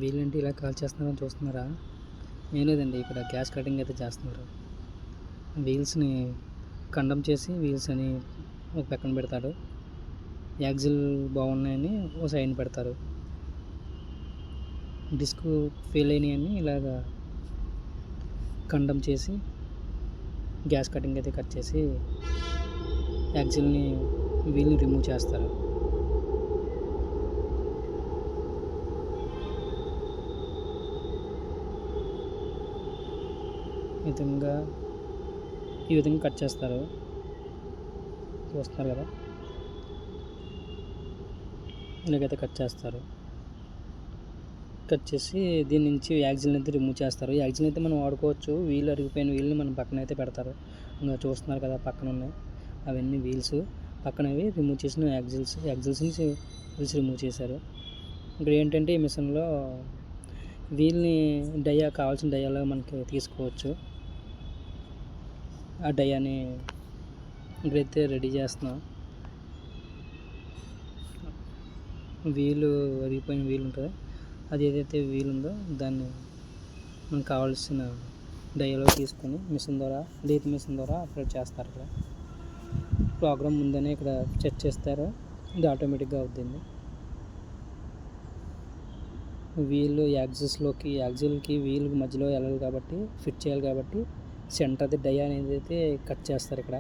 వీళ్ళేంటి ఇలా కాల్ చేస్తున్నారని చూస్తున్నారా? ఏం లేదండి, ఇక్కడ గ్యాస్ కటింగ్ అయితే చేస్తున్నారు. వీల్స్ని ఖండం చేసి వీల్స్ అని ఒక పక్కన పెడతాడు. యాక్సిల్ బాగున్నాయని ఓ సైడ్ పెడతారు. డిస్క్ ఫెయిల్ అయినాయని ఇలాగా ఖండం చేసి గ్యాస్ కటింగ్ అయితే కట్ చేసి యాక్సిల్ని వీల్ని రిమూవ్ చేస్తారు. ఈ విధంగా కట్ చేస్తారు. చూస్తున్నారు కదా, ఇలాగైతే కట్ చేస్తారు. కట్ చేసి దీని నుంచి యాక్సిల్ని అయితే రిమూవ్ చేస్తారు. యాక్సిల్ అయితే మనం వాడుకోవచ్చు. వీల్ అరిగిపోయిన వీల్ని మనం పక్కన అయితే పెడతారు. ఇంకా చూస్తున్నారు కదా, పక్కన ఉన్నాయి అవన్నీ వీల్స్. పక్కనవి రిమూవ్ చేసిన వీల్స్ రిమూవ్ చేశారు. ఇక్కడ ఏంటంటే ఈ మిషన్లో వీల్ని కావాల్సిన డయాలో మనకి తీసుకోవచ్చు. ఆ డయాని ఇక్కడైతే రెడీ చేస్తున్నాం. అరిగిపోయిన వీల్ ఉంటుంది, అది ఏదైతే వీల్ ఉందో దాన్ని మనకు కావాల్సిన డయాలో తీసుకొని లీత్ మిషన్ ద్వారా అప్లోడ్ చేస్తారు. ఇక్కడ ప్రోగ్రామ్ ముందనే ఇక్కడ సెట్ చేస్తారు, ఇది ఆటోమేటిక్గా అవుతుంది. వీల్ యాక్సిల్కి వీల్కి మధ్యలో వెళ్ళాలి కాబట్టి, ఫిట్ చేయాలి కాబట్టి సెంటర్ది డయా అనేది అయితే కట్ చేస్తారు. ఇక్కడ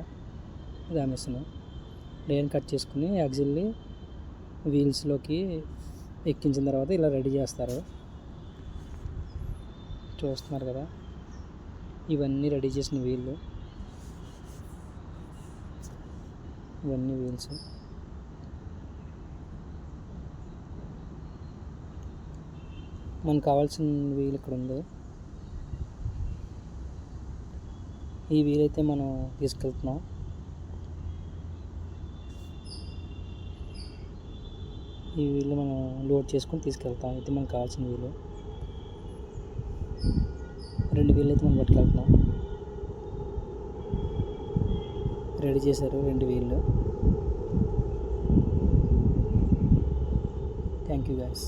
ఇది ఆ మిషన్ డయాని కట్ చేసుకుని యాక్సిల్ని వీల్స్లోకి ఎక్కించిన తర్వాత ఇలా రెడీ చేస్తారు. చూస్తున్నారు కదా, ఇవన్నీ రెడీ చేసిన ఇవన్నీ వీల్స్. మనకు కావాల్సిన వీల్ ఇక్కడ ఉంది. ఈ వీల్ అయితే మనం తీసుకెళ్తున్నాం. ఈ వీల్ మనం లోడ్ చేసుకొని తీసుకెళ్తాం. అయితే మనకు కావాల్సిన వీలు 2 వీళ్ళు అయితే మనం పట్టుకెళ్తున్నాం. రెడీ చేశారు 2 వీళ్ళు. Thank you guys.